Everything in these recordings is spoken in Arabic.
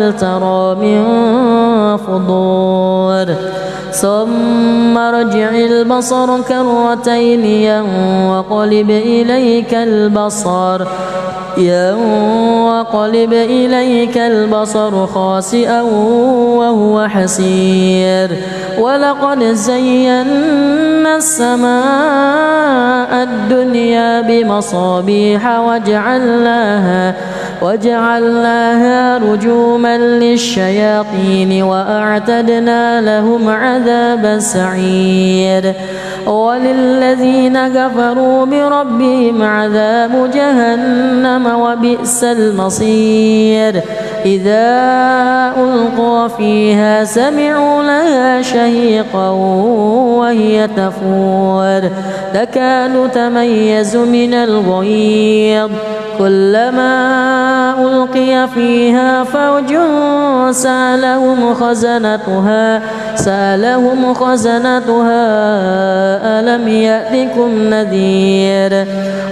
ترى من فطور ثم ارجع البصر كرتين ينقلب إليك البصر خاسئا وهو حسير ولقد زينا السماء الدنيا بمصابيح وجعلناها رجوما للشياطين وأعتدنا لهم عذاب السعير وللذين كفروا بربهم عذاب جهنم وبئس المصير إذا ألقوا فيها سمعوا لها شهيقا وهي تفور تكاد تميز من الغيظ كلما ألقي فيها فوج سألهم خزنتها ألم يأتكم نذير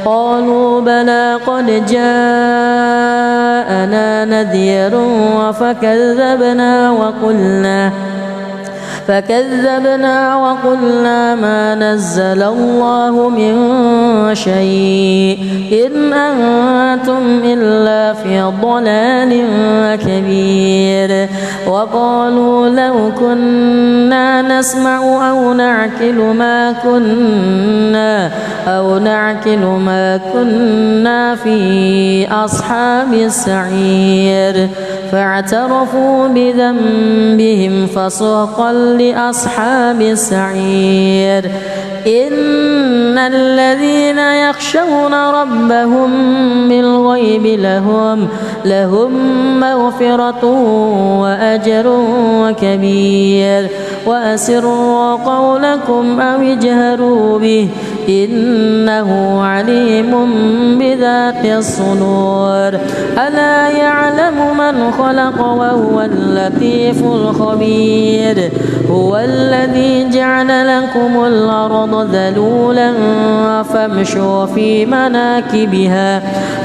قالوا بلى قد جاءنا نذير فكذبنا وقلنا ما نزل الله من شيء إن أنتم إلا في ضلال كبير وقالوا لو كنا نسمع أو نعقل ما كنا في أصحاب السعير فاعترفوا بذنبهم فسحقا لأصحاب السعير إن الذين يخشون ربهم بالغيب لهم مغفرة وأجر كبير وأسروا قولكم أو اجهروا به إنه عليم بذات الصدور ألا يعلم من خلق وهو اللطيف الخبير هو الذي جعل لكم الأرض ذلولا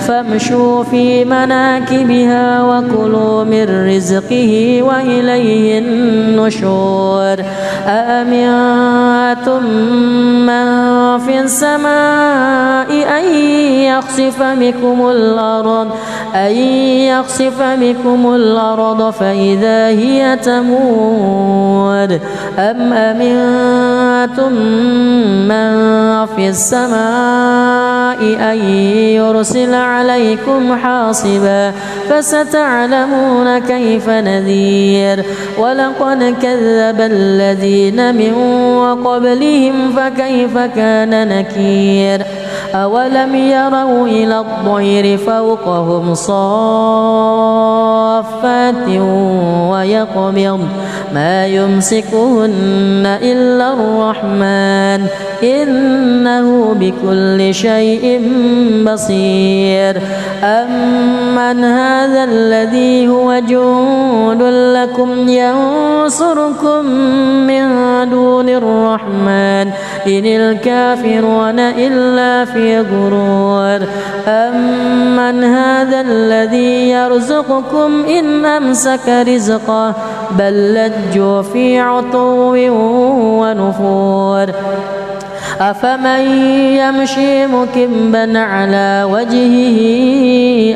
فامشوا في مناكبها وكلوا من رزقه وإليه النشور أأمنتم من في السماء أن يخسف بكم الأرض فإذا هي تمور أم أمنتم من في السماء أن يرسل عليكم حاصبا فستعلمون كيف نذير ولقد كذب الذين من قبلهم فكيف كان نكير أولم يروا إلى الطير فوقهم صافات ويقبض ما يمسكهن إلا الرحمن إنه بكل شيء بصير أمن هذا الذي هو جند لكم ينصركم من دون الرحمن إن الكافرون إلا في غرور أمن هذا الذي يرزقكم إن أمسك رزقه بل لجوا في عتو ونفور أفمن يمشي مكبا على وجهه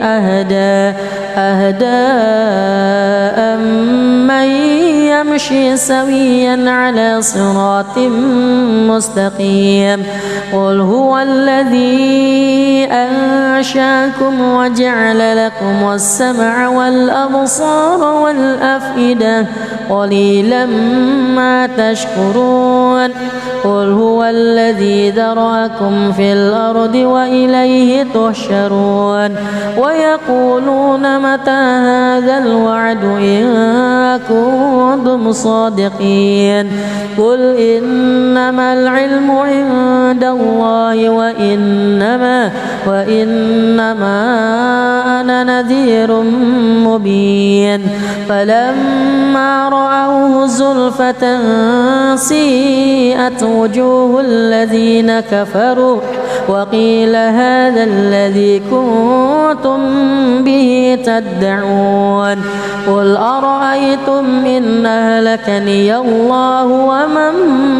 أهدى أمن يمشي سويا على صراط مستقيم قل هو الذي أنشاكم وجعل لكم السمع والأبصار والأفئدة قليلا ما تشكرون قل هو الذي ذرأكم في الأرض وإليه تحشرون ويقولون متى هذا الوعد إن كنتم صادقين قل إنما العلم عند الله وإنما أنا نذير مبين فلما رأوه زلفة سيئت وجوه الذين كفروا وقيل هذا الذي كنتم به تدعون قل أرأيتم إن أهلكني الله ومن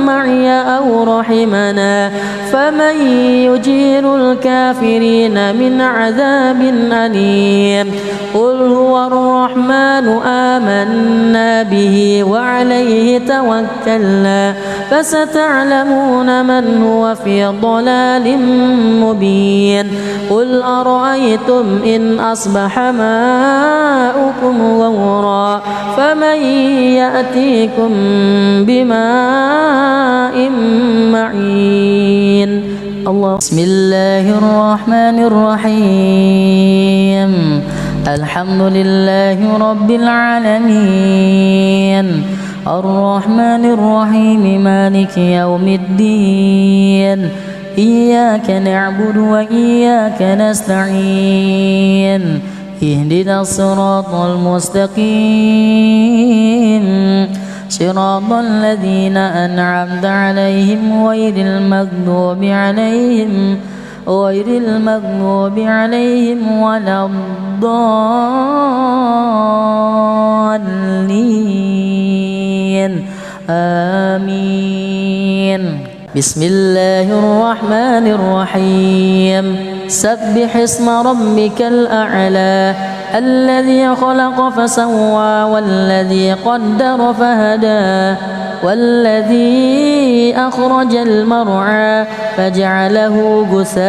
معي أو رحمنا فمن يجير الكافرين من عذاب أليم قل هو الرحمن آمنا به وعليه توكلنا فستعلمون من هو في ضلال مبين قل أرأيتم إن أصبح ماؤكم غورا فمن يأتيكم بماء معين الله. بسم الله الرحمن الرحيم الحمد لله رب العالمين الرحمن الرحيم مالك يوم الدين إياك نعبد وإياك نستعين اهدنا الصراط المستقيم صراط الذين أنعمت عليهم غير المغضوب عليهم ولا الضالين آمين. بسم الله الرحمن الرحيم سبح اسم ربك الأعلى الذي خلق فسوى والذي قدر فهدى والذي أخرج المرعى فجعله غثاء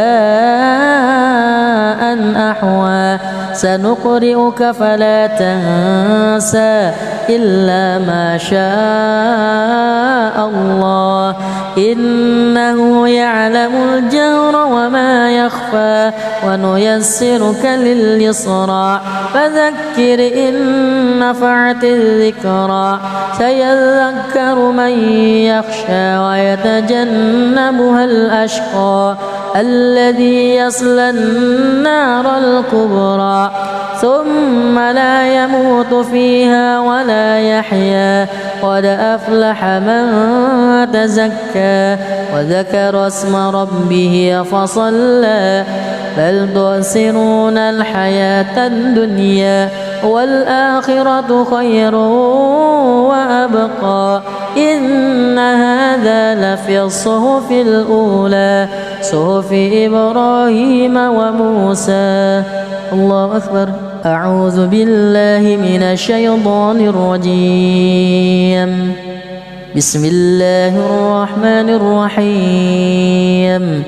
أحوى سنقرئك فلا تنسى إلا ما شاء الله إنه يعلم الجهر وما يخفى ونيسرك لليسرى فذكر إن نفعت الذكرى سيذكر من يخشى ويتجنبها الأشقى الذي يصلى النار الكبرى ثم لا يموت فيها ولا يحيا قد أفلح من تزكى وذكر اسم ربه فصلى بل تؤثرون الحياة الدنيا والآخرة خير وأبقى إن هذا لفي الصحف الأولى صحف إبراهيم وموسى. الله أكبر. أعوذ بالله من الشيطان الرجيم بسم الله الرحمن الرحيم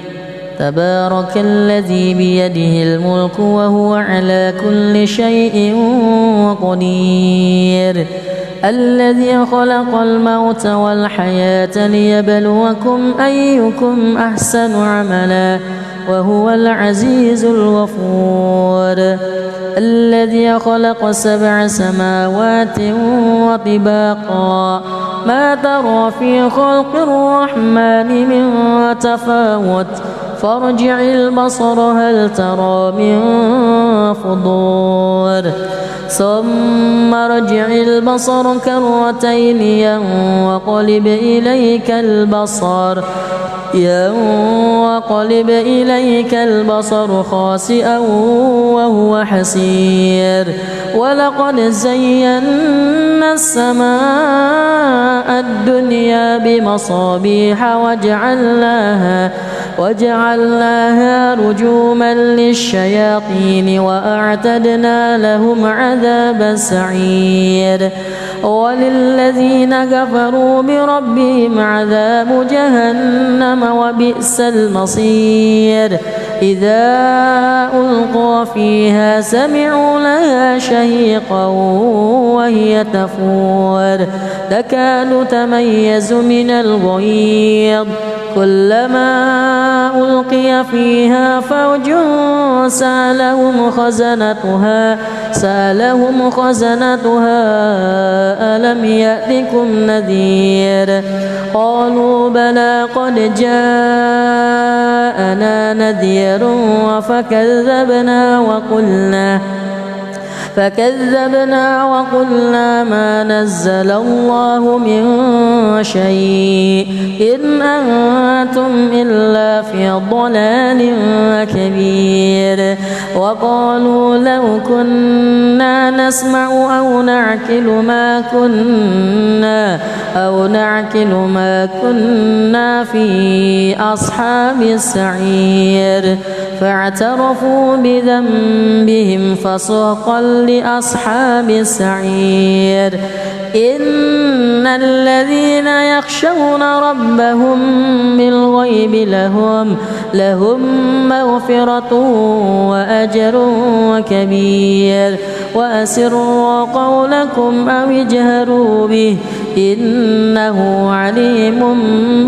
تبارك الذي بيده الملك وهو على كل شيء قدير الذي خلق الموت والحياة ليبلوكم أيكم أحسن عملا وهو العزيز الغفور الذي خلق 7 سماوات وطباقا ما ترى في خلق الرحمن من تفاوت فارجع البصر هل ترى من فطور ثم ارجع البصر كرتين ينقلب إليك البصر خاسئا وهو حسير ولقد زينا السماء الدنيا بمصابيح وجعلناها رجوما للشياطين وأعتدنا لهم عذاب السعير وللذين كفروا بربهم عذاب جهنم وبئس المصير إذا ألقوا فيها سمعوا لها شهيقا وهي تفور تكاد تميز من الغيظ كلما ألقي فيها فوج سألهم خزنتها ألم يأتكم نذير قالوا بلى قد جاءنا نذير فكذبنا وقلنا ما نزل الله من شيء إن أنتم إلا في ضلال كبير وقالوا لو كنا نسمع أو نعقل ما كنا في أصحاب السعير فاعترفوا بذنبهم فسحقا لأصحاب السعير إن الذين يخشون ربهم بالغيب لهم مغفرة وأجر كبير وأسروا قولكم أو اجهروا به إنه عليم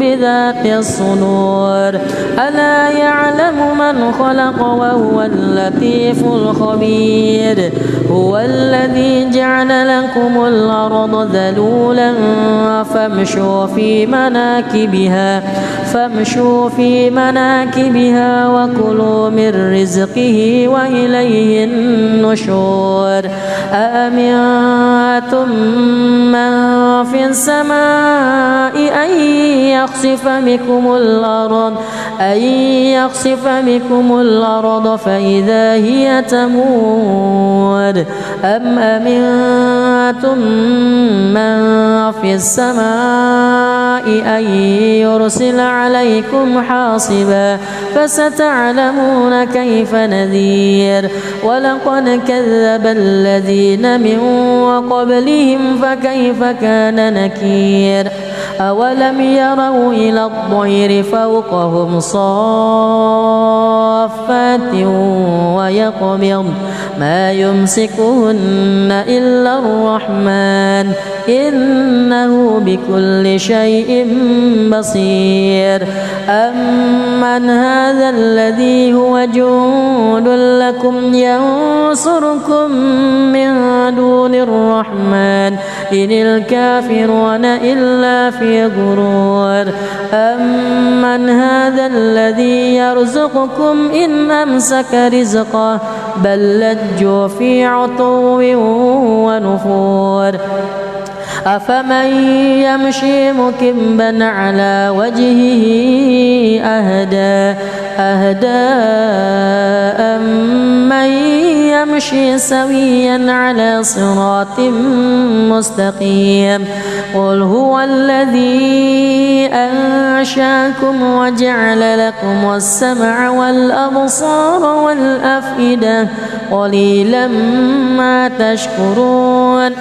بذات الصدور ألا يعلم من خلق وهو اللطيف الخبير هو الذي جعل لكم الأرض ذلولا فامشوا في مناكبها وكلوا من رزقه وإليه النشور أأمنتم من في السماء أن يخسف بكم الأرض فإذا هي تمور أم أمنتم من في السماء أن يرسل عليكم حاصبا فستعلمون كيف نذير ولقد كذب الذين من قبلهم فكيف كان نكير أولم يروا إلى الطير فوقهم صافات ويقبض ما يمسكهن إلا الرحمن إنه بكل شيء بصير أمن هذا الذي هو جند لكم ينصركم من دون الرحمن إن الكافرون إلا في غرور أمن هذا الذي يرزقكم إن أمسك رزقه بل لجوا في عتو ونفور أفمن يمشي مكبا على وجهه أهدى أمن يمشي سويا على صراط مستقيم قل هو الذي أنشاكم وجعل لكم السمع والأبصار والأفئدة قليلا ما تشكرون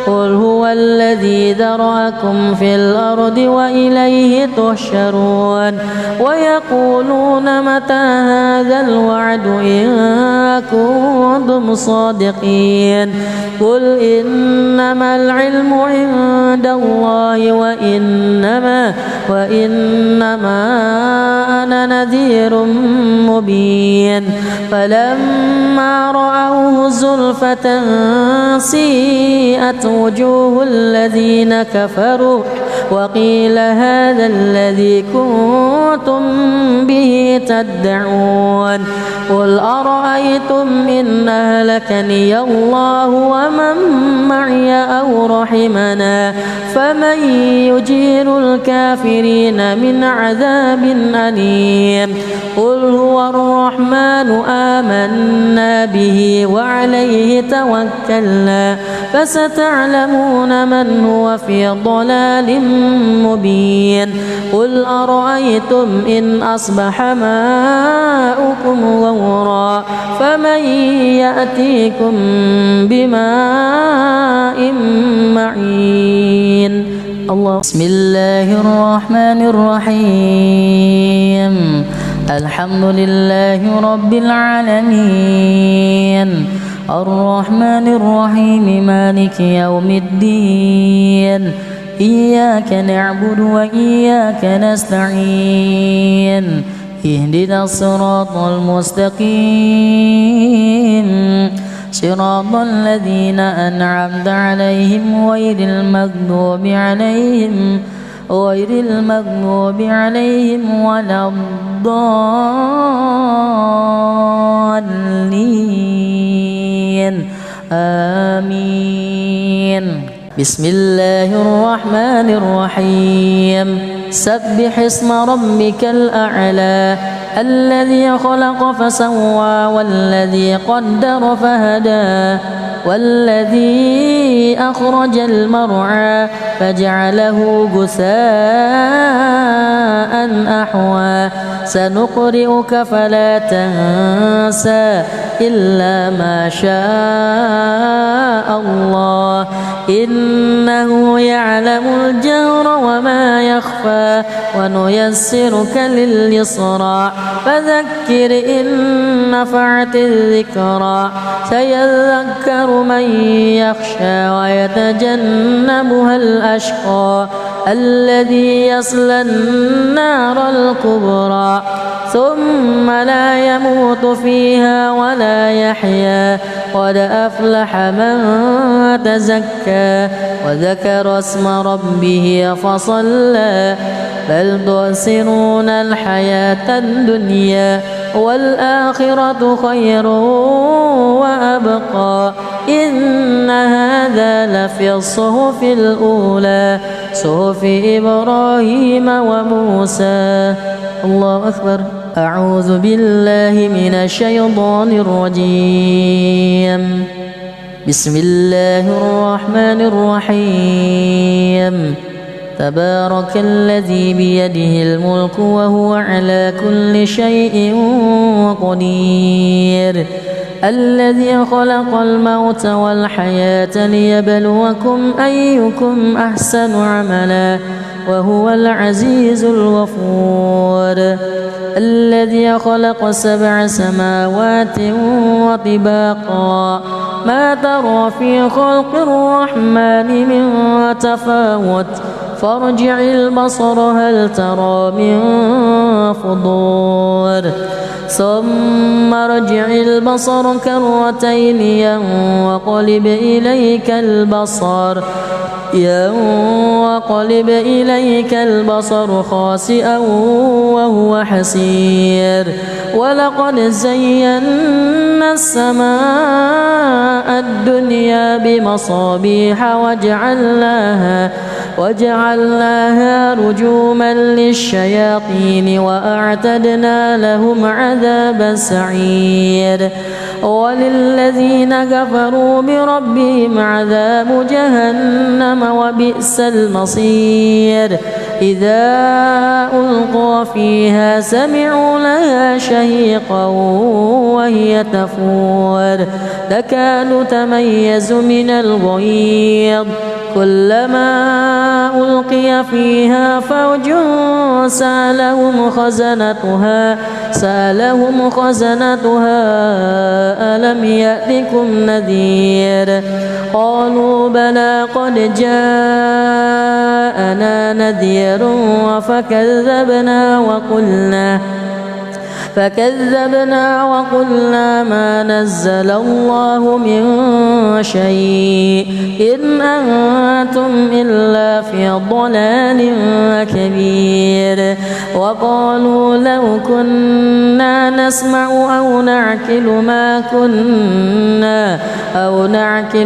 قل هو الذي ذرأكم في الأرض وإليه تحشرون ويقولون متى هذا الوعد إن كنتم صادقين قل إنما العلم عند الله وإنما أنا نذير مبين فلما رأوه زلفة سيئت وجوه الذين كفروا وقيل هذا الذي كنتم به تدعون قل أرأيتم إن أهلكني الله ومن معي أو رحمنا فمن يجير الكافرين من عذاب أليم قل هو الرحمن آمنا به وعليه توكلنا فستعلمون من هو في ضلال مبين قل أرأيتم إن أصبح ماؤكم غورا فمن يأتيكم بماء معين الله بسم الله الرحمن الرحيم الحمد لله رب العالمين الرحمن الرحيم مالك يوم الدين إياك نعبد وإياك نستعين اهدنا الصراط المستقيم صراط الذين أنعمت عليهم غير المغضوب عليهم ولا الضالين آمين. بسم الله الرحمن الرحيم. سبح اسم ربك الأعلى الذي خلق فسوى والذي قدر فهدى والذي أخرج المرعى فجعله غثاء أحوى سنقرئك فلا تنسى إلا ما شاء الله إنه يعلم الجهر وما يخفى ونيسرك لليسرى فذكر إن نفعت الذكرى سيذكر من يخشى ويتجنبها الأشقى الذي يصلى النار الكبرى ثم لا يموت فيها ولا يحيا قد أفلح من تزكى وذكر اسم ربه فصلى بل تؤثرون الحياة الدنيا والآخرة خير وأبقى إن هذا لفي الصحف الأولى صحف إبراهيم وموسى. الله أكبر. أعوذ بالله من الشيطان الرجيم. بسم الله الرحمن الرحيم. تبارك الذي بيده الملك وهو على كل شيء قدير الذي خلق الموت والحياة ليبلوكم أيكم أحسن عملا وهو العزيز الغفور الذي خلق 7 سماوات وطباقا ما ترى في خلق الرحمن من تفاوت فارجع البصر هل ترى من فطور ثم ارجع البصر كرتين ينقلب إليك البصر خاسئا وهو حسير ولقد زينا السماء الدنيا بمصابيح وجعلناها رجوما للشياطين وأعتدنا لهم عذاب السعير وللذين كفروا بربهم عذاب جهنم وبئس المصير إذا ألقوا فيها سمعوا لها شهيقا وهي تفور تكاد تميز من الغيظ كلما ألقي فيها فوج سألهم خزنتها ألم يأتكم نذير قالوا بلى قد جاءنا نذير فكذبنا وقلنا ما نزل الله من شيء إن أنتم إلا في ضلال كبير وقالوا لو كنا نسمع أو نعقل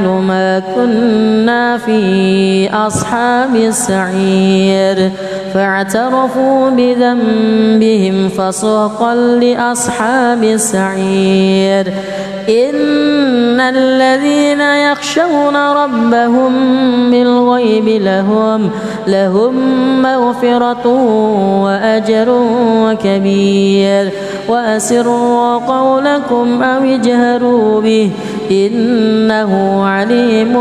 ما كنا في أصحاب السعير فاعترفوا بذنبهم فسحقا لأصحاب السعير إن الذين يخشون ربهم بالغيب لهم مغفرة وأجر كبير وأسروا قولكم أو اجهروا به إنه عليم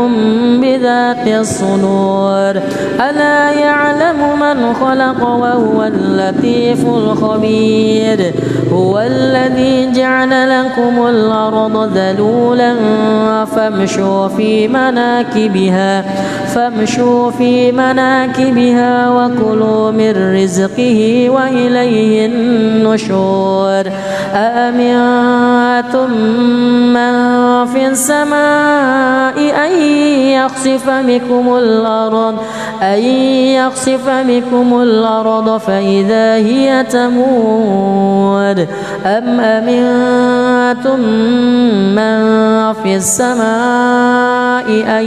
بذات الصدور ألا يعلم من خلق وهو اللطيف الخبير هو الذي جعل لكم الأرض ذلولا فامشوا في مناكبها فامشوا في مناكبها وكلوا من رزقه وإليه النشور أأمنتم من في السماء أن يخسف بكم الأرض فإذا هي تمور أم أمنتم من في السماء أن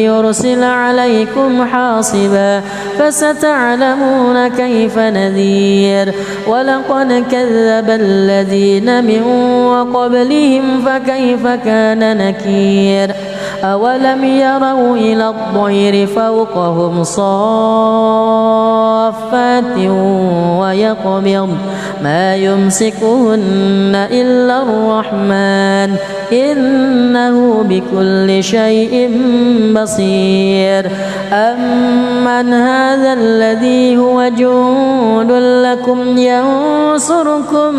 يرسل عليكم حاصبا فستعلمون كيف نذير ولقد كذب الذين من قبلهم فكيف كان نكير أولم يروا إلى الطير فوقهم صافات ويقبض ما يمسكهن إلا الرحمن إنه بكل شيء بصير أمن هذا الذي هو جند لكم ينصركم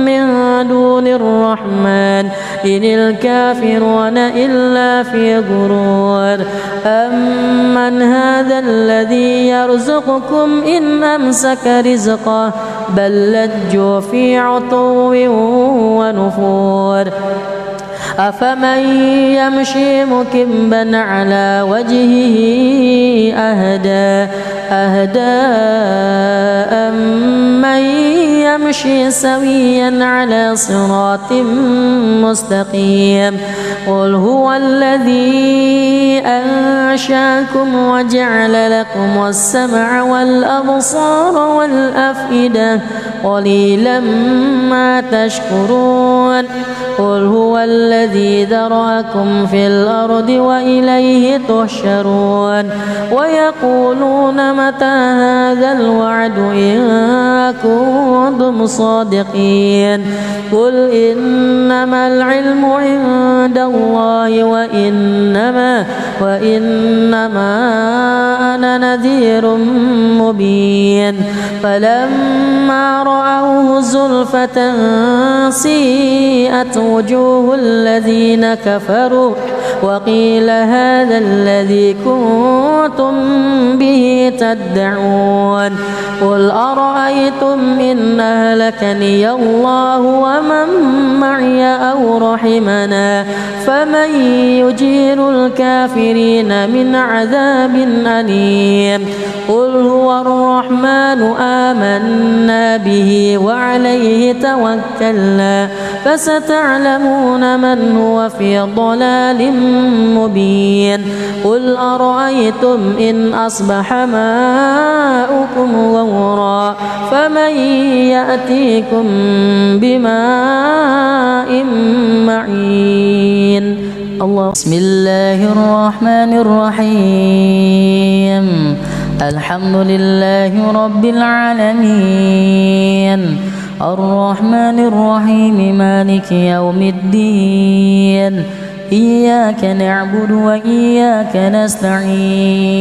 من دون الرحمن إن الكافرون إلا في غرور أمن هذا الذي يرزقكم إن أمسك رزقه بل لجوا في عتو ونفور أفمن يمشي مكبا على وجهه أهدى أمن يمشي سويا على صراط مستقيم قل هو الذي أنشأكم وجعل لكم السمع والأبصار والأفئدة قليلا ما تشكرون قل هو الذي ذرأكم في الأرض وإليه تحشرون ويقولون متى هذا الوعد إن كنتم صادقين قل إنما العلم عند الله وإنما أنا نذير مبين فلما رأوه زلفة سيئت وجوه الذين كفروا وقيل هذا الذي كنتم به تدعون قل أرأيتم إن أهلكني الله ومن معي أو رحمنا فمن يجير الكافرين من عذاب أليم قل هو الرحمن آمنا به وعليه توكلنا فستعلمون من هو في ضلال مبين قل أرأيتم إن أصبح ماؤكم غورا فمن يأتيكم بماء معين الله بسم الله الرحمن الرحيم الحمد لله رب العالمين الرحمن الرحيم مالك يوم الدين إياك نعبد وإياك نستعين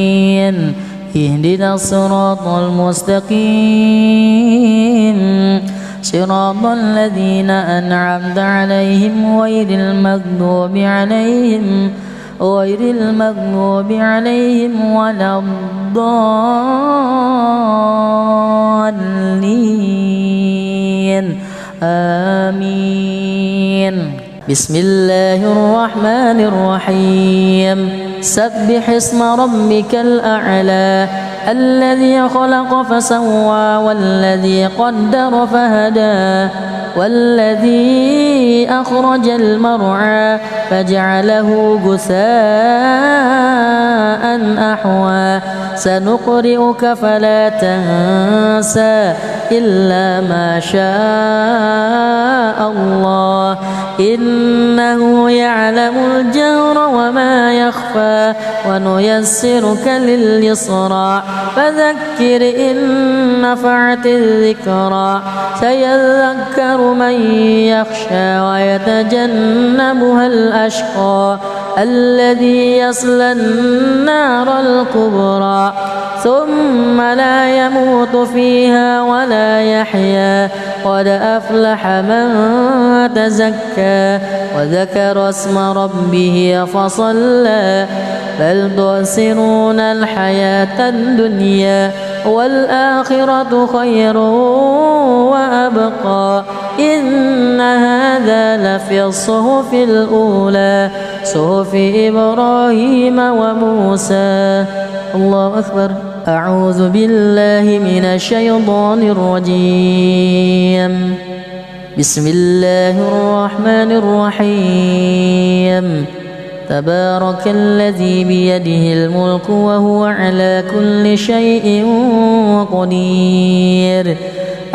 اهدنا الصراط المستقيم صراط الذين أنعمت عليهم غير المغضوب عليهم ولا الضالين آمين بسم الله الرحمن الرحيم سبح اسم ربك الأعلى الذي خلق فسوى والذي قدر فهدى والذي أخرج المرعى فجعله غثاء أحوى سنقرئك فلا تنسى إلا ما شاء الله إنه يعلم الجهر وما يخفى ونيسرك لليسرى فذكر إن نفعت الذكرى سيذكر من يخشى ويتجنبها الأشقى الذي يصلى النار الكبرى ثم لا يموت فيها ولا يحيا قد أفلح من تزكى زكى وذكر اسم ربه فصلى بل تؤثرون الحياة الدنيا والآخرة خير وأبقى إن هذا لفي الصحف الأولى صحف إبراهيم وموسى. الله أكبر. أعوذ بالله من الشيطان الرجيم. بسم الله الرحمن الرحيم. تبارك الذي بيده الملك وهو على كل شيء قدير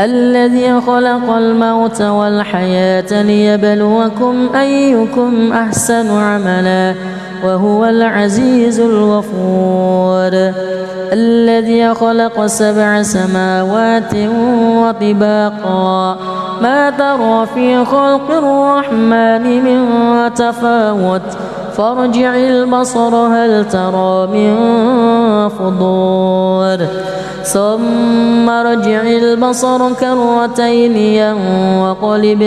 الذي خلق الموت والحياة ليبلوكم أيكم أحسن عملا وهو العزيز الغفور الذي خلق 7 سماوات وطباقا ما ترى في خلق الرحمن من تفاوت فارجع البصر هل ترى من فطور ثم ارجع البصر كرتين ينقلب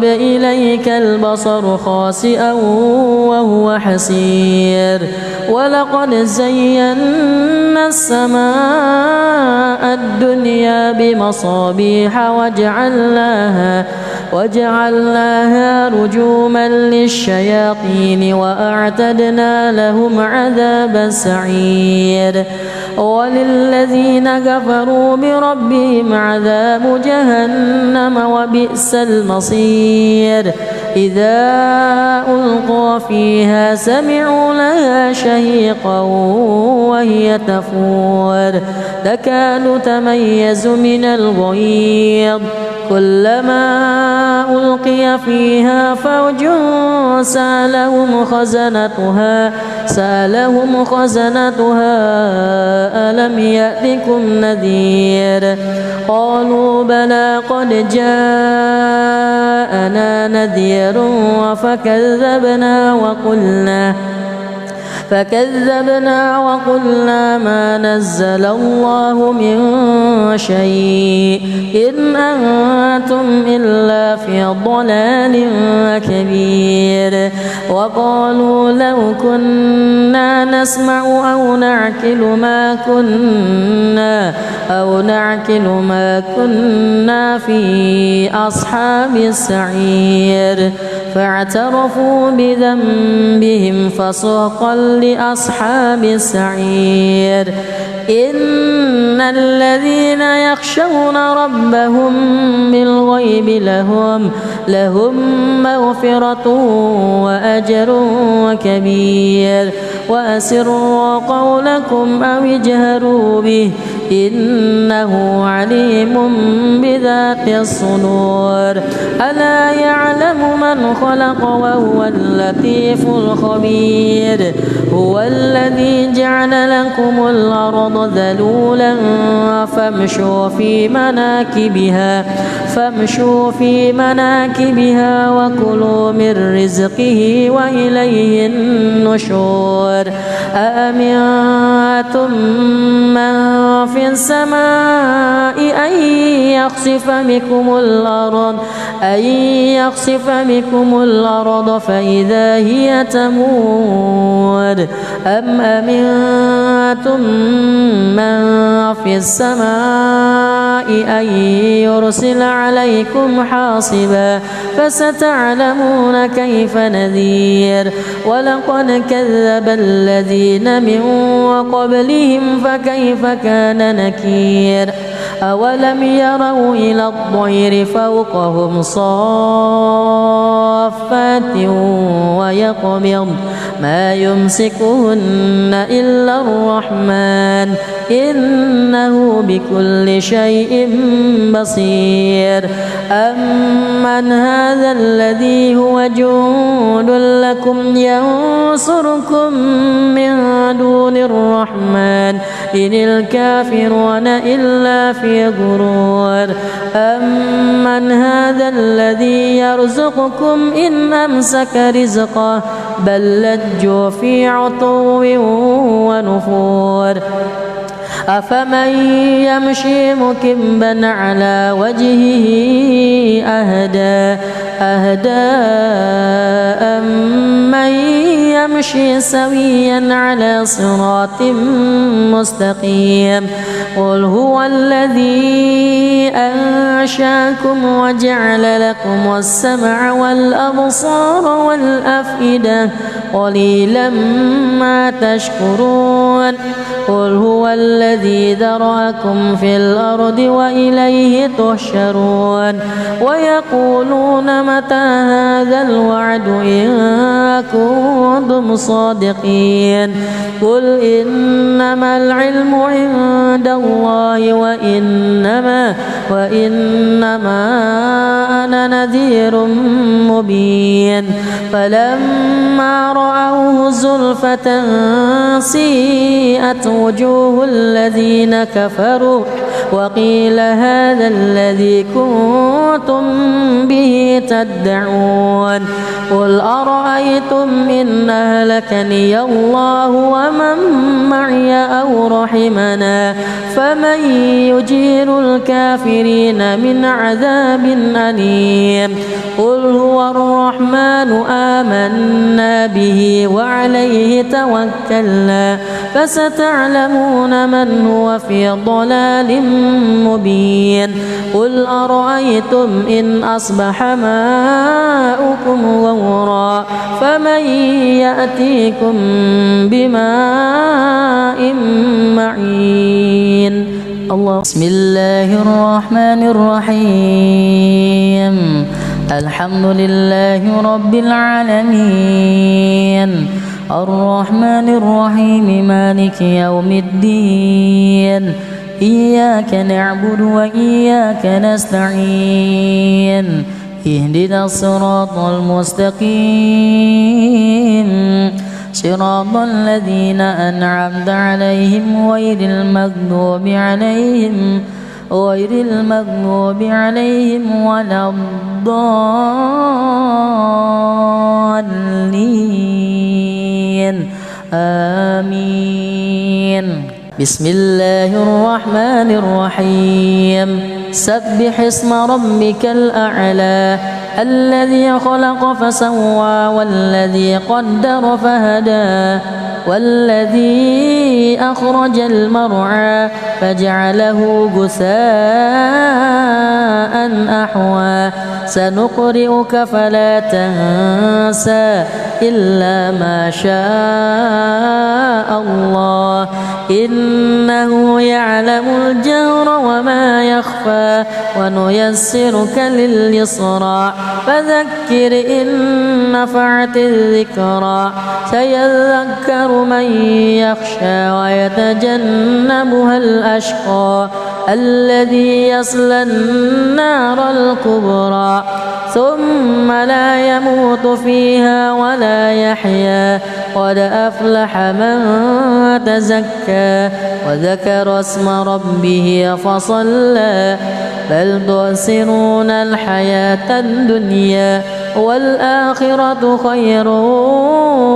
إليك البصر خاسئا وهو حسير ولقد زينا السماء الدنيا بمصابيح وجعلناها رجوما للشياطين وأعتدنا لهم عذاب السعير وللذين كفروا بربهم عذاب جهنم وبئس المصير إذا ألقوا فيها سمعوا لها شهيقا وهي تفور تكاد تميز من الغيظ كلما ألقي فيها فوج سألهم خزنتها ألم يأتكم نذير قالوا بلى قد جاءنا نذير فكذبنا وقلنا ما نزل الله من شيء إن أنتم إلا في ضلال كبير وقالوا لو كنا نسمع أو نعقل ما كنا في أصحاب السعير فاعترفوا بذنبهم فسحقا لأصحاب السعير إن الذين يخشون ربهم بالغيب لهم مغفرة وأجر كبير وأسروا قولكم أو اجهروا به إنه عليم بذات الصدور ألا يعلم من خلق وهو اللطيف الخبير هو الذي جعل لكم الأرض ذلولا فامشوا في مناكبها وكلوا من رزقه وإليه النشور أأمنتم من في السماء أن يخسف بكم الأرض فإذا هي تمور أم أمنتم من في السماء أن يرسل عليكم حاصبا فستعلمون كيف نذير ولقد كذب الذين من قبلهم فكيف كان نكير أولم يروا إلى الطير فوقهم صافات ويقبض ما يمسكهن إلا الرحمن إنه بكل شيء بصير أمن هذا الذي هو جند لكم ينصركم من دون الرحمن إن الكافرون إلا في غرور أمن هذا الذي يرزقكم إن أمسك رزقه بل لجوا في عتو ونفور أفمن يمشي مكبا على وجهه أهدى أمن يمشي سويا على صراط مستقيم قل هو الذي أنشاكم وجعل لكم السمع والأبصار والأفئدة قليلا ما تشكرون قل هو الذي ذرأكم في الأرض وإليه تحشرون ويقولون متى هذا الوعد إن كنتم صادقين قل إنما العلم عند الله وإنما أنا نذير مبين فلما رأوه زلفة سيئت وجوه الذين كفروا وقيل هذا الذي كنتم به تدعون قل أرأيتم إن أهلكني الله ومن معي أو رحمنا فمن يجير الكافرين من عذاب أليم قل هو الرحمن آمنا به وعليه توكلنا فستعلمون من هو في ضلال مبين قل أرأيتم إن أصبح ماؤكم غورا فمن يأتيكم بماء معين الله بسم الله الرحمن الرحيم الحمد لله رب العالمين الرحمن الرحيم مالك يوم الدين إياك نعبد وإياك نستعين اهدنا الصراط المستقيم صراط الذين أنعمت عليهم غير المغضوب عليهم ولا الضالين آمين بسم الله الرحمن الرحيم سبح اسم ربك الأعلى الذي خلق فسوى والذي قدر فهدى والذي أخرج المرعى فجعله غثاء أحوى سنقرئك فلا تنسى إلا ما شاء الله إنه يعلم الجهر وما يخفى ونيسرك لليسرى فذكر إن نفعت الذكرى سيذكر من يخشى ويتجنبها الأشقى الذي يصلى النار الكبرى ثم لا يموت فيها ولا يحيا قد أفلح من تزكى وذكر اسم ربه فصلى بل تؤثرون الحياة الدنيا والآخرة خير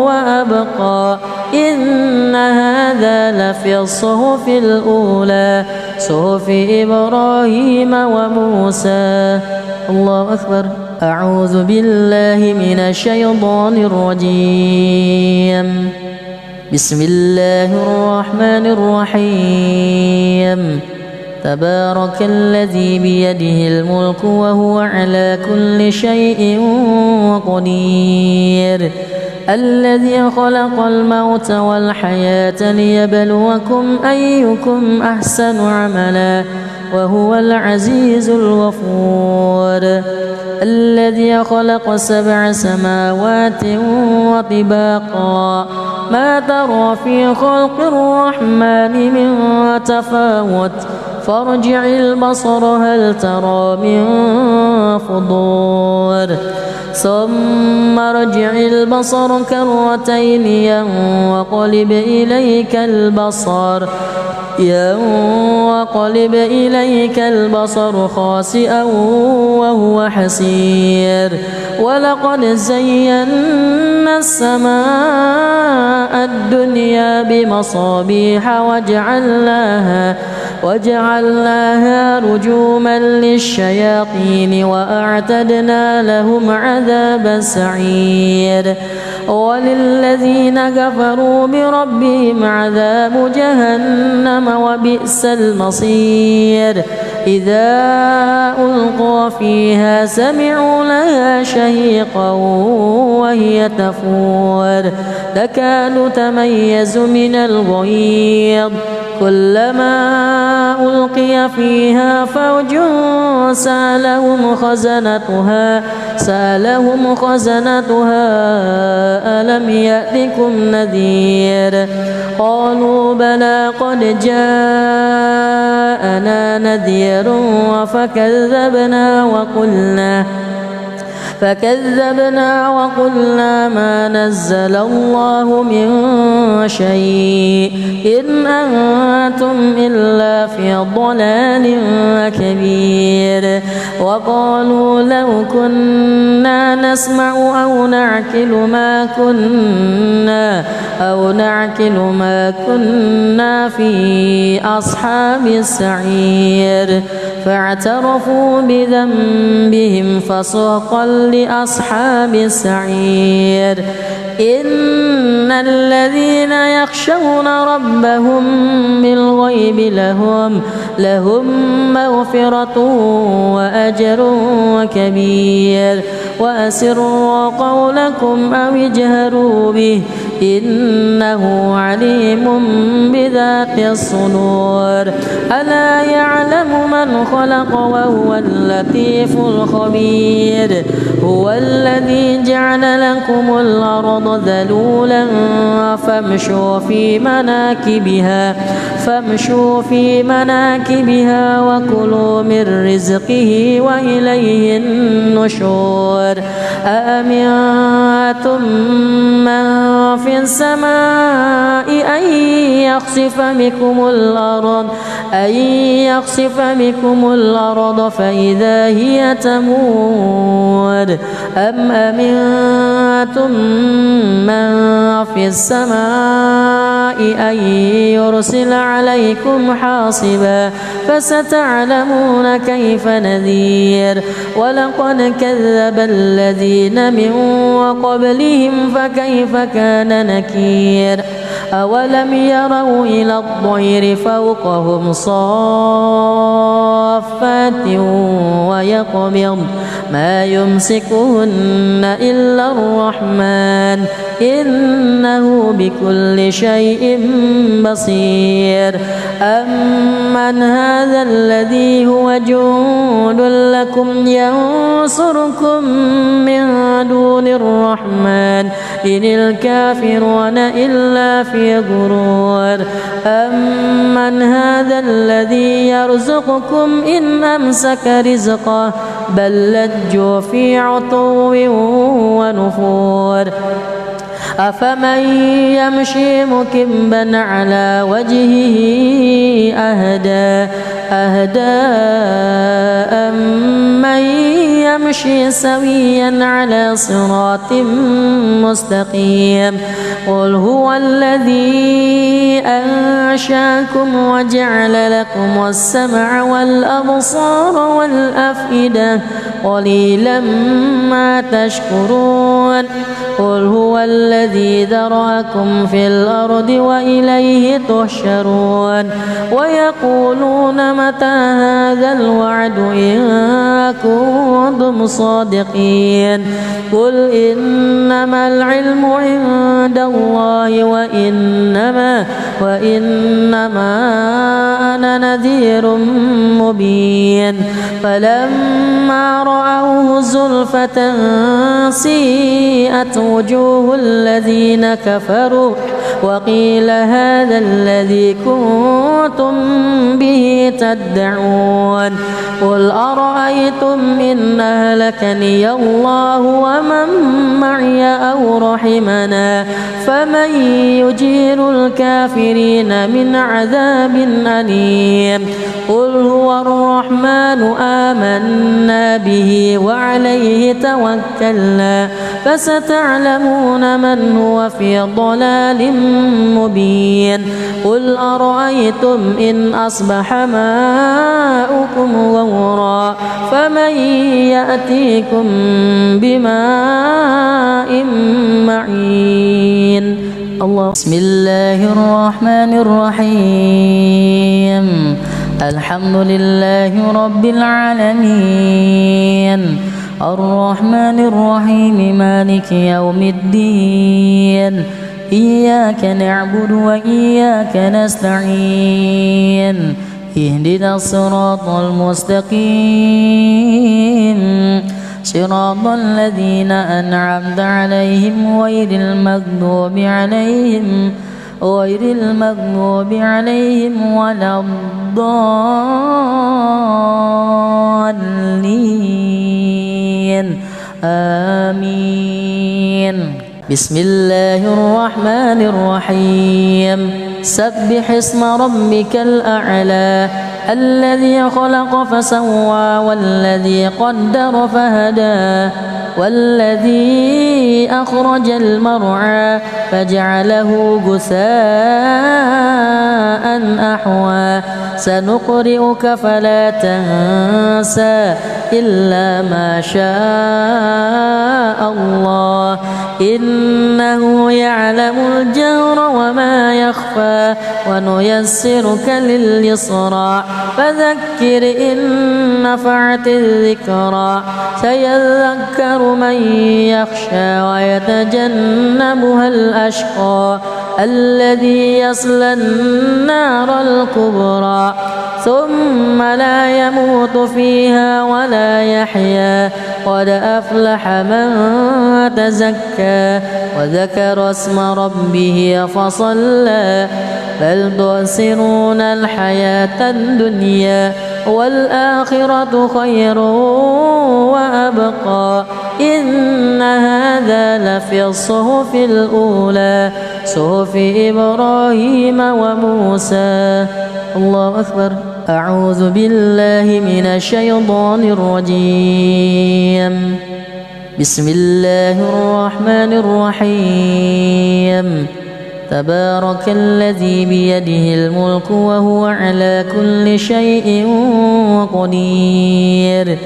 وأبقى إن هذا لفي الصحف الأولى صحف إبراهيم وموسى الله أكبر أعوذ بالله من الشيطان الرجيم بسم الله الرحمن الرحيم تبارك الذي بيده الملك وهو على كل شيء قدير الذي خلق الموت والحياة ليبلوكم أيكم أحسن عملا وهو العزيز الغفور الذي خلق 7 سماوات وطباقا ما ترى في خلق الرحمن من تفاوت فارجع البصر هل ترى من فطور ثم ارجع البصر كرتين ينقلب إليك البصر ينقلب إليك البصر خاسئا وهو حسير ولقد زينا السماء الدنيا بمصابيح وجعلناها رجوما للشياطين وأعتدنا لهم عذاب السعير وللذين كفروا بربهم عذاب جهنم وبئس المصير إذا ألقوا فيها سمعوا لها شهيقا وهي تفور تكاد تميز من الغيظ كلما ألقي فيها فوج سألهم خزنتها ألم يأتكم نذير قالوا بلى قد جاءنا نذير فكذبنا وقلنا ما نزل الله من شيء إن أنتم إلا في ضلال كبير وقالوا لو كنا نسمع أو نعقل ما كنا في أصحاب السعير فاعترفوا بذنبهم فسحقا لأصحاب السعير إن الذين يخشون ربهم بالغيب لهم مغفرة وأجر كبير وأسروا قولكم أو اجهروا به إنه عليم بذات الصدور ألا يعلم من خلق وهو اللطيف الخبير هو الذي جعل لكم الأرض ذلولا فامشوا في مناكبها وكلوا من رزقه وإليه النشور أأمنتم من في السماء أن يخسف بكم الأرض فإذا هي تمور أم أمنتم من في السماء أن يرسل عليكم حاصبا فستعلمون كيف نذير ولقد كذب الذين من قبلهم فكيف كان نكير أولم يروا إلى الطير فوقهم صافات ويقبض ما يمسكهن إلا الرحمن إنه بكل شيء بصير أمن هذا الذي هو جند لكم ينصركم من دون الرحمن إن الكافرون إلا في غرور أمن هذا الذي يرزقكم إن أمسك رزقه بل لجوا في عتو ونفور أفمن يمشي مكبا على وجهه أهدى أمن يمشي سويا على صراط مستقيم قل هو الذي أنشاكم وجعل لكم السمع والأبصار والأفئدة قليلا ما تشكرون قل هو الذي ذرأكم في الأرض وإليه تحشرون ويقولون متى هذا الوعد إن كنتم صادقين قل إنما العلم عند الله وإنما أنا نذير مبين فلما رأوه زلفة سيئت وجوه الذين كفروا وقيل هذا الذي كنتم به تدعون قل أرأيتم إن أهلكني الله ومن معي أو رحمنا فمن يجير الكافرين من عذاب أليم قل هو الرحمن آمنا به وعليه توكلنا فستعلمون من هو في ضلال مبين قل أرأيتم إن أصبح ماؤكم غورا فمن يأتيكم بماء معين الله. بسم الله الرحمن الرحيم الحمد لله رب العالمين الرحمن الرحيم مالك يوم الدين إياك نعبد وإياك نستعين اهدنا الصراط المستقيم صراط الذين أنعمت عليهم غير المغضوب عليهم ولا الضالين آمين. بسم الله الرحمن الرحيم سبح اسم ربك الأعلى الذي خلق فسوى والذي قدر فهدى والذي أخرج المرعى فجعله غثاء أحوى سنقرئك فلا تنسى إلا ما شاء الله إنه يعلم الجهر وما يخفى ونيسرك لليسرى فذكر إن نفعت الذكرى سيذكر من يخشى ويتجنبها الأشقى الذي يصلى النار الكبرى ثم لا يموت فيها ولا يحيا قد أفلح من تزكى وذكر اسم ربه فصلى بل تؤثرون الحياة الدنيا والآخرة خير وأبقى إن هذا لفي الصحف الأولى صحف إبراهيم وموسى. الله أكبر. أعوذ بالله من الشيطان الرجيم بسم الله الرحمن الرحيم تبارك الذي بيده الملك وهو على كل شيء قدير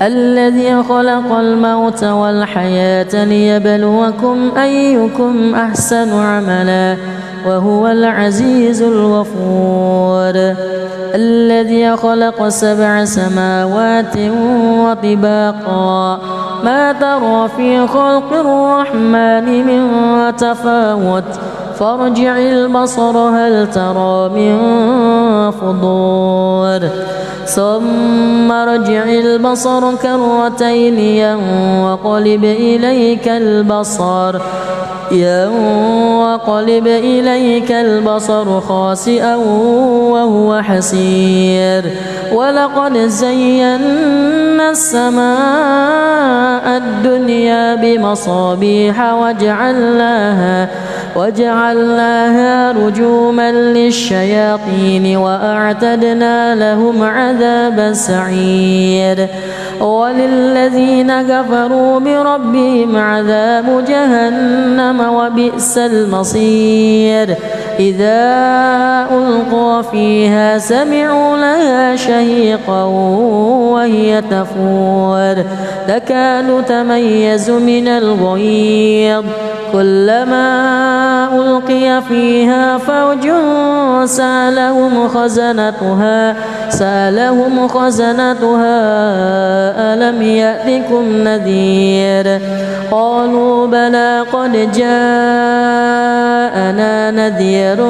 الذي خلق الموت والحياة ليبلوكم أيكم أحسن عملا وهو العزيز الغفور الذي خلق 7 سماوات وطباقا ما ترى في خلق الرحمن من تفاوت فارجع البصر هل ترى من فطور ثم ارجع البصر كرتين ينقلب إليك البصر خاسئا وهو حسير ولقد زينا السماء الدنيا بمصابيح وجعلناها رجوما للشياطين وأعتدنا لهم عذاب السعير وللذين كفروا بربهم عذاب جهنم وبئس المصير إذا ألقوا فيها سمعوا لها شهيقا وهي تفور تكاد تميز من الغيظ كلما ألقي فيها فوج سألهم خزنتها ألم يأتكم نذير قالوا بلى قد جاءنا نذير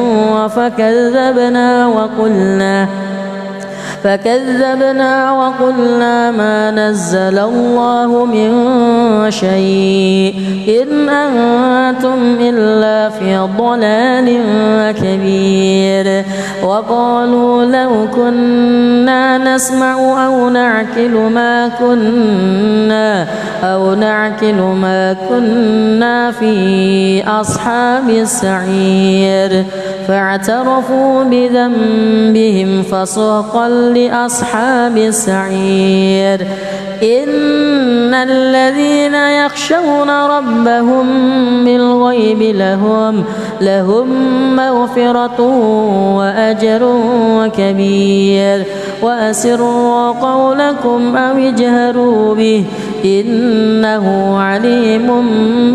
فكذبنا وقلنا ما نزل الله من شيء إن أنتم إلا في ضلال كبير وقالوا لو كنا نسمع أو نعقل ما كنا في أصحاب السعير فاعترفوا بذنبهم فسحقا لأصحاب السعير إن الذين يخشون ربهم بالغيب لهم مغفرة وأجر كبير وأسروا قولكم أو اجهروا به إنه عليم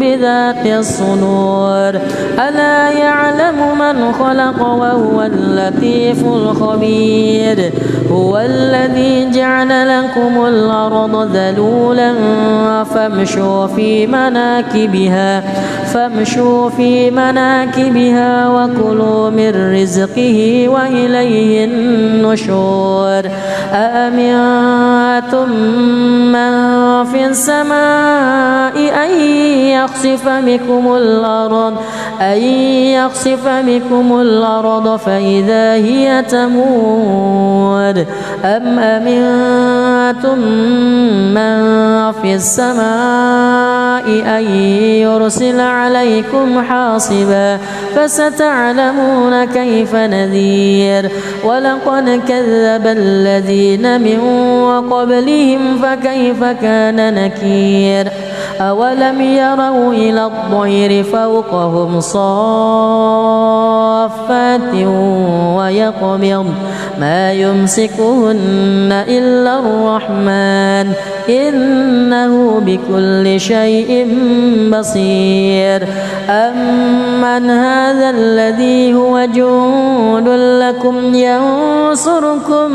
بذات الصدور ألا يعلم من خلق وهو اللطيف الخبير هو الذي جعل لكم الأرض ذلولا فامشوا في مناكبها وكلوا من رزقه وإليه النشور أأمنتم من في السماء أن يخسف بكم الأرض فإذا هي تمور أم أمنتم من في السماء أن يرسل عليكم حاصبا فستعلمون كيف نذير ولقد كذب الذين من قبلهم فكيف كان نكير أولم يروا إلى الطير فوقهم صافات ويقبض ما يمسكهن إلا الرحمن إنه بكل شيء بصير أمن هذا الذي هو جند لكم ينصركم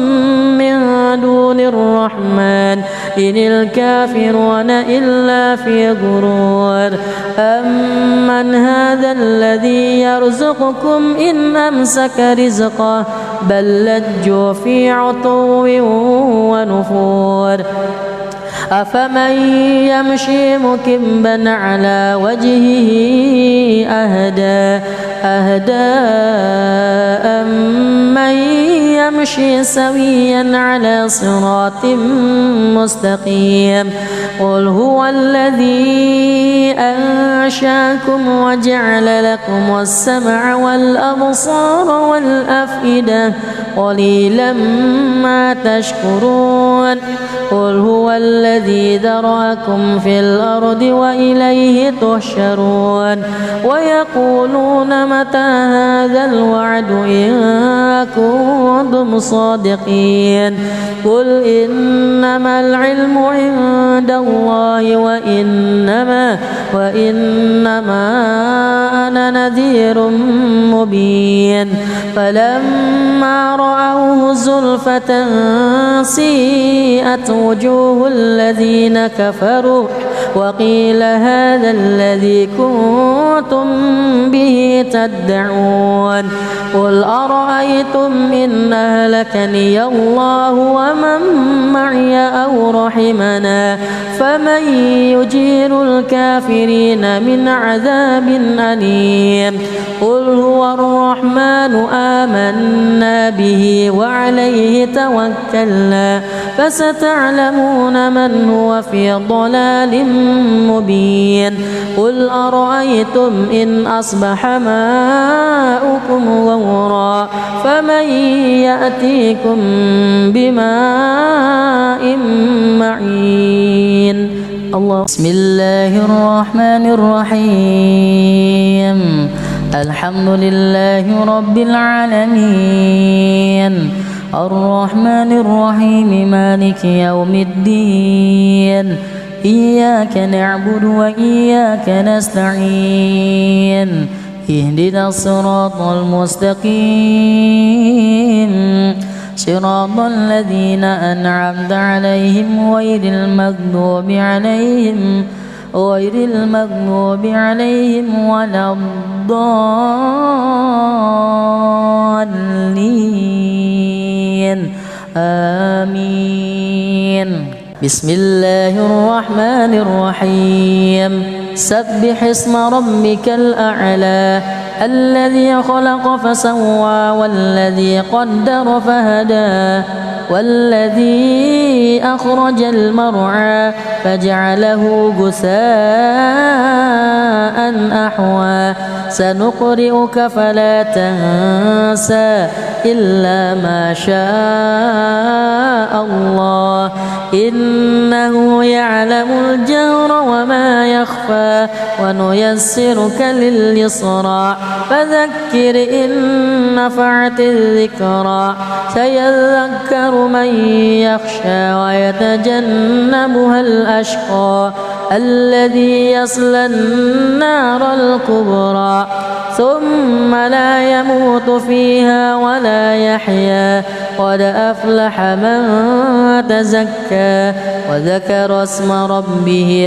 من دون الرحمن إن الكافرون إلا في غرور أمن هذا الذي يرزقكم إن أمسك رزقه بل لجوا في عتو ونفور أفمن يمشي مكبا على وجهه أهدى أمن يمشي سويا على صراط مستقيم قل هو الذي أنشاكم وجعل لكم السمع والأبصار والأفئدة قليلا ما تشكرون قل هو الذي ذرأكم في الأرض وإليه تحشرون ويقولون متى هذا الوعد إن كنتم صادقين قل إنما العلم عند الله وإنما أنا نذير مبين فلما رأوه زلفة سيئت وجوه الذين كفروا وقيل هذا الذي كنتم به تدعون قل أرأيتم إن أهلكني الله ومن معي أو رحمنا فمن يجير الكافرين من عذاب أليم قل هو الرحمن آمنا به وعليه توكلنا فستعلمون من هو في ضلال مبين قل أرأيتم إن أصبح ماؤكم غورا فمن يأتيكم بماء معين الله بسم الله الرحمن الرحيم الحمد لله رب العالمين الرحمن الرحيم مالك يوم الدين إياك نعبد وإياك نستعين اهدنا الصراط المستقيم صراط الذين أنعمت عليهم غير المغضوب عليهم ولا الضالين آمين. بسم الله الرحمن الرحيم. سبح اسم ربك الأعلى الذي خلق فسوى والذي قدر فهدى والذي أخرج المرعى فجعله غثاء أحوى سنقرئك فلا تنسى إلا ما شاء الله إنه يعلم الجهر وما يخفى ونيسرك لليسرى فذكر إن نفعت الذكرى سيذكر من يخشى ويتجنبها الأشقى الذي يصلى النار الكبرى ثم لا يموت فيها ولا يحيا قد أفلح من تزكى وذكر اسم ربه